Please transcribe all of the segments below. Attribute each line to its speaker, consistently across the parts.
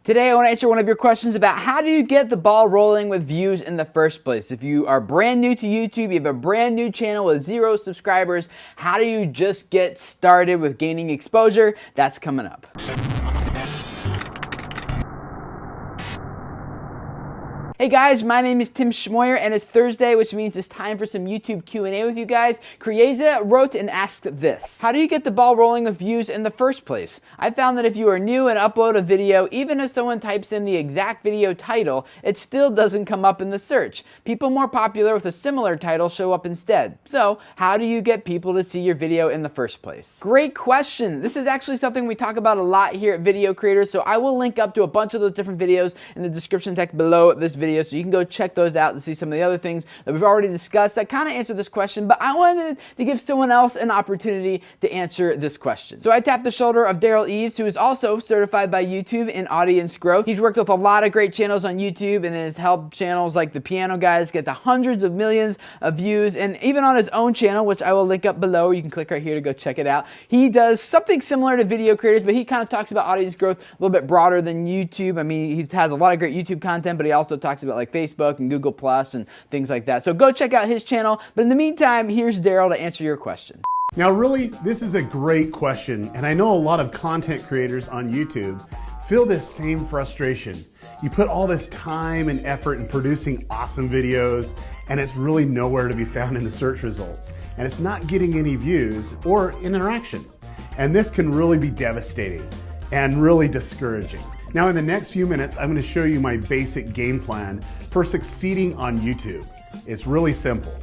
Speaker 1: Today I want to answer one of your questions about how do you get the ball rolling with views in the first place. If you are brand new to YouTube, you have a brand new channel with 0 subscribers, how do you just get started with gaining exposure? That's coming up. Hey guys, my name is Tim Schmoyer and it's Thursday, which means it's time for some YouTube Q&A with you guys. Krieza wrote and asked this: how do you get the ball rolling with views in the first place? I found that if you are new and upload a video, even if someone types in the exact video title, it still doesn't come up in the search. People more popular with a similar title show up instead. So, how do you get people to see your video in the first place? Great question. This is actually something we talk about a lot here at Video Creators, so I will link up to a bunch of those different videos in the description text below this video, so you can go check those out and see some of the other things that we've already discussed that kind of answer this question, but I wanted to give someone else an opportunity to answer this question. So I tapped the shoulder of Daryl Eves, who is also certified by YouTube in audience growth. He's worked with a lot of great channels on YouTube and has helped channels like the Piano Guys get to hundreds of millions of views, and even on his own channel, which I will link up below, you can click right here to go check it out. He does something similar to Video Creators, but he kind of talks about audience growth a little bit broader than YouTube. I mean, he has a lot of great YouTube content, but he also talks about like Facebook and Google Plus and things like that. So go check out his channel. But in the meantime, here's Daryl to answer your question.
Speaker 2: Now really, this is a great question, and I know a lot of content creators on YouTube feel this same frustration. You put all this time and effort in producing awesome videos, and it's really nowhere to be found in the search results. And it's not getting any views or interaction. And this can really be devastating and really discouraging. Now in the next few minutes, I'm going to show you my basic game plan for succeeding on YouTube. It's really simple.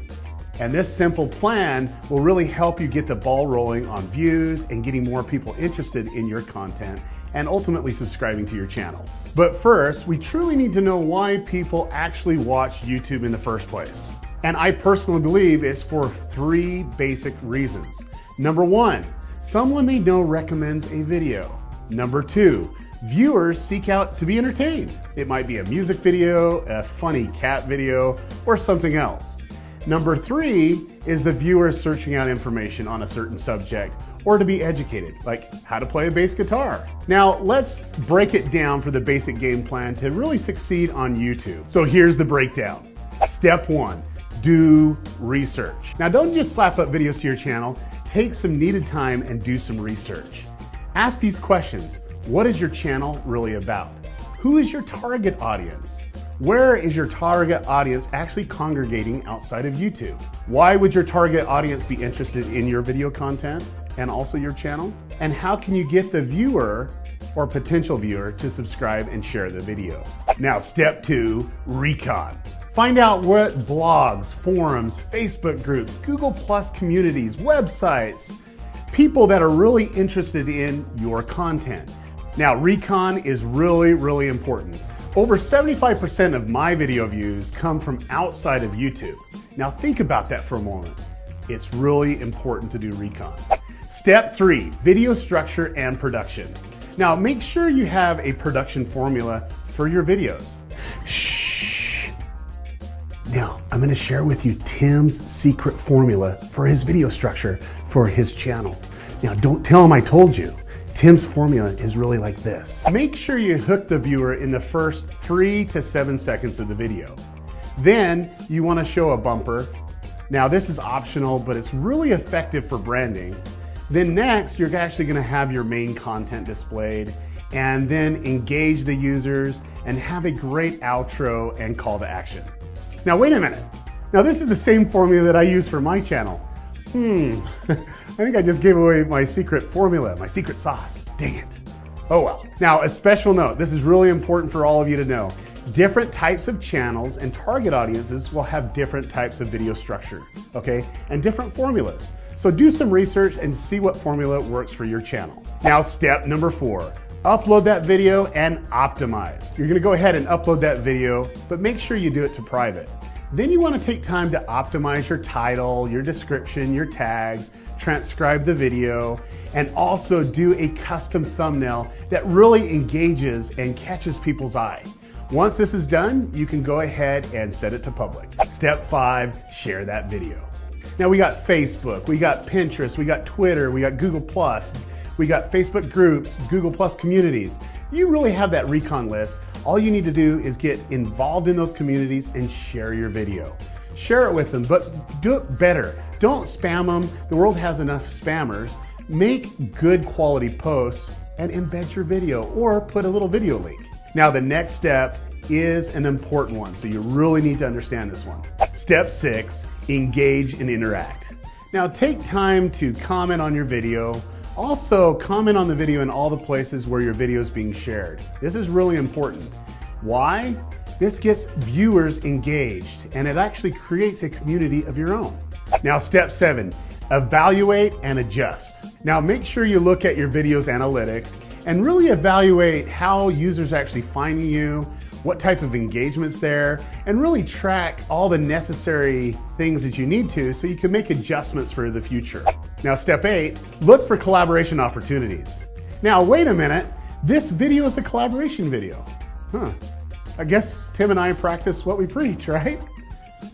Speaker 2: And this simple plan will really help you get the ball rolling on views and getting more people interested in your content and ultimately subscribing to your channel. But first, we truly need to know why people actually watch YouTube in the first place. And I personally believe it's for 3 basic reasons. Number 1, someone they know recommends a video. Number 2, viewers seek out to be entertained. It might be a music video, a funny cat video, or something else. Number 3 is the viewer searching out information on a certain subject or to be educated, like how to play a bass guitar. Now let's break it down for the basic game plan to really succeed on YouTube. So here's the breakdown. Step 1, do research. Now don't just slap up videos to your channel, take some needed time and do some research. Ask these questions. What is your channel really about? Who is your target audience? Where is your target audience actually congregating outside of YouTube? Why would your target audience be interested in your video content and also your channel? And how can you get the viewer or potential viewer to subscribe and share the video? Now, step 2, recon. Find out what blogs, forums, Facebook groups, Google Plus communities, websites, people that are really interested in your content. Now, recon is really, really important. Over 75% of my video views come from outside of YouTube. Now think about that for a moment. It's really important to do recon. Step 3, video structure and production. Now make sure you have a production formula for your videos. Shh. Now I'm gonna share with you Tim's secret formula for his video structure for his channel. Now don't tell him I told you. Tim's formula is really like this. Make sure you hook the viewer in the first 3 to 7 seconds of the video. Then you want to show a bumper. Now this is optional, but it's really effective for branding. Then next, you're actually going to have your main content displayed and then engage the users and have a great outro and call to action. Now wait a minute. Now this is the same formula that I use for my channel. I think I just gave away my secret formula, my secret sauce. Dang it. Oh well. Now, a special note. This is really important for all of you to know. Different types of channels and target audiences will have different types of video structure, okay? And different formulas. So do some research and see what formula works for your channel. Now, step number 4. Upload that video and optimize. You're gonna go ahead and upload that video, but make sure you do it to private. Then you want to take time to optimize your title, your description, your tags, transcribe the video, and also do a custom thumbnail that really engages and catches people's eye. Once this is done, you can go ahead and set it to public. Step 5, share that video. Now we got Facebook, we got Pinterest, we got Twitter, we got Google Plus, we got Facebook groups, Google Plus communities. you really have that recon list. All you need to do is get involved in those communities and share your video. Share it with them, but do it better. Don't spam them. The world has enough spammers. Make good quality posts and embed your video or put a little video link. Now, the next step is an important one, so you really need to understand this one. Step 6, engage and interact. Now, take time to comment on your video. Also, comment on the video in all the places where your video is being shared. This is really important. Why? This gets viewers engaged and it actually creates a community of your own. Now, step 7, evaluate and adjust. Now, make sure you look at your video's analytics and really evaluate how users are actually finding you, what type of engagement's there, and really track all the necessary things that you need to so you can make adjustments for the future. Now, step 8, look for collaboration opportunities. Now, wait a minute, this video is a collaboration video. I guess Tim and I practice what we preach, right?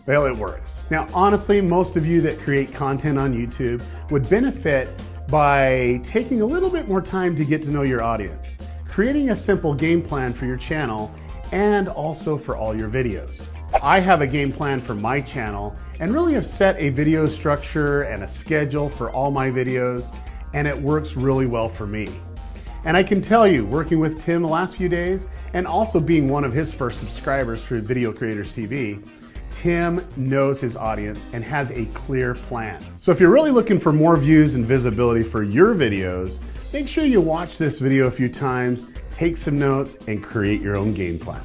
Speaker 2: Well, it works. Now, honestly, most of you that create content on YouTube would benefit by taking a little bit more time to get to know your audience, creating a simple game plan for your channel, and also for all your videos. I have a game plan for my channel and really have set a video structure and a schedule for all my videos, and it works really well for me. And I can tell you, working with Tim the last few days and also being one of his first subscribers for Video Creators TV, Tim knows his audience and has a clear plan. So if you're really looking for more views and visibility for your videos, make sure you watch this video a few times, take some notes, and create your own game plan.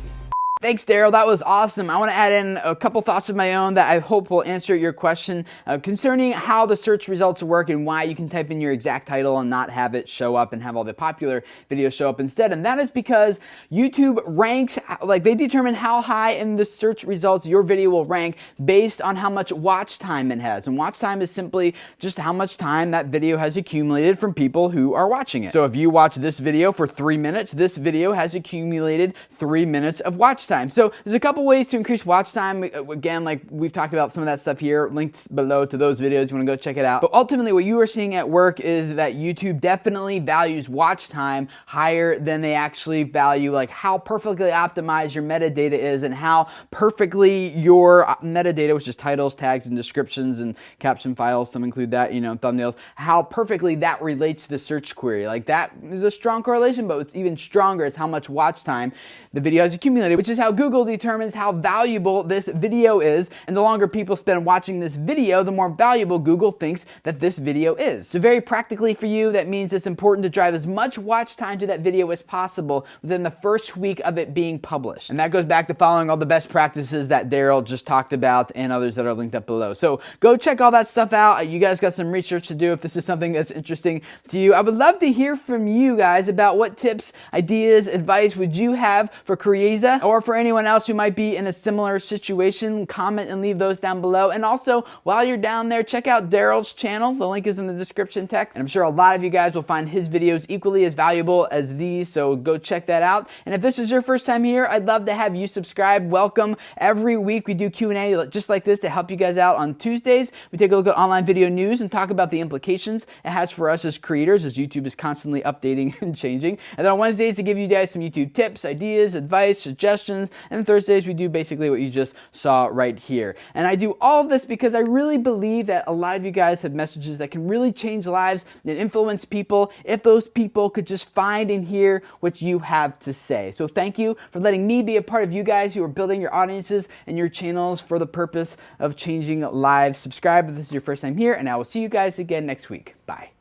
Speaker 1: Thanks, Daryl. That was awesome. I want to add in a couple thoughts of my own that I hope will answer your question concerning how the search results work and why you can type in your exact title and not have it show up and have all the popular videos show up instead. And that is because YouTube ranks, like they determine how high in the search results your video will rank based on how much watch time it has. And watch time is simply just how much time that video has accumulated from people who are watching it. So if you watch this video for 3 minutes, this video has accumulated 3 minutes of watch time. So there's a couple ways to increase watch time. Again, like we've talked about some of that stuff here, links below to those videos. You want to go check it out. But ultimately what you are seeing at work is that YouTube definitely values watch time higher than they actually value like how perfectly optimized your metadata is and how perfectly your metadata, which is titles, tags, and descriptions and caption files, some include that, you know, thumbnails, how perfectly that relates to the search query. Like that is a strong correlation, but what's even stronger is how much watch time the video has accumulated, which is how Google determines how valuable this video is. And the longer people spend watching this video, the more valuable Google thinks that this video is. So very practically for you, that means it's important to drive as much watch time to that video as possible within the first week of it being published. And that goes back to following all the best practices that Daryl just talked about and others that are linked up below. So go check all that stuff out. You guys got some research to do if this is something that's interesting to you. I would love to hear from you guys about what tips, ideas, advice would you have for Crieza or for anyone else who might be in a similar situation. Comment and leave those down below. And also, while you're down there, check out Daryl's channel. The link is in the description text. And I'm sure a lot of you guys will find his videos equally as valuable as these, so go check that out. And if this is your first time here, I'd love to have you subscribe. Welcome. Every week we do Q&A just like this to help you guys out. On Tuesdays, we take a look at online video news and talk about the implications it has for us as creators, as YouTube is constantly updating and changing. And then on Wednesdays, to give you guys some YouTube tips, ideas, advice, suggestions. And Thursdays, we do basically what you just saw right here. And I do all of this because I really believe that a lot of you guys have messages that can really change lives and influence people if those people could just find and hear what you have to say. So thank you for letting me be a part of you guys who are building your audiences and your channels for the purpose of changing lives. Subscribe if this is your first time here, and I will see you guys again next week. Bye.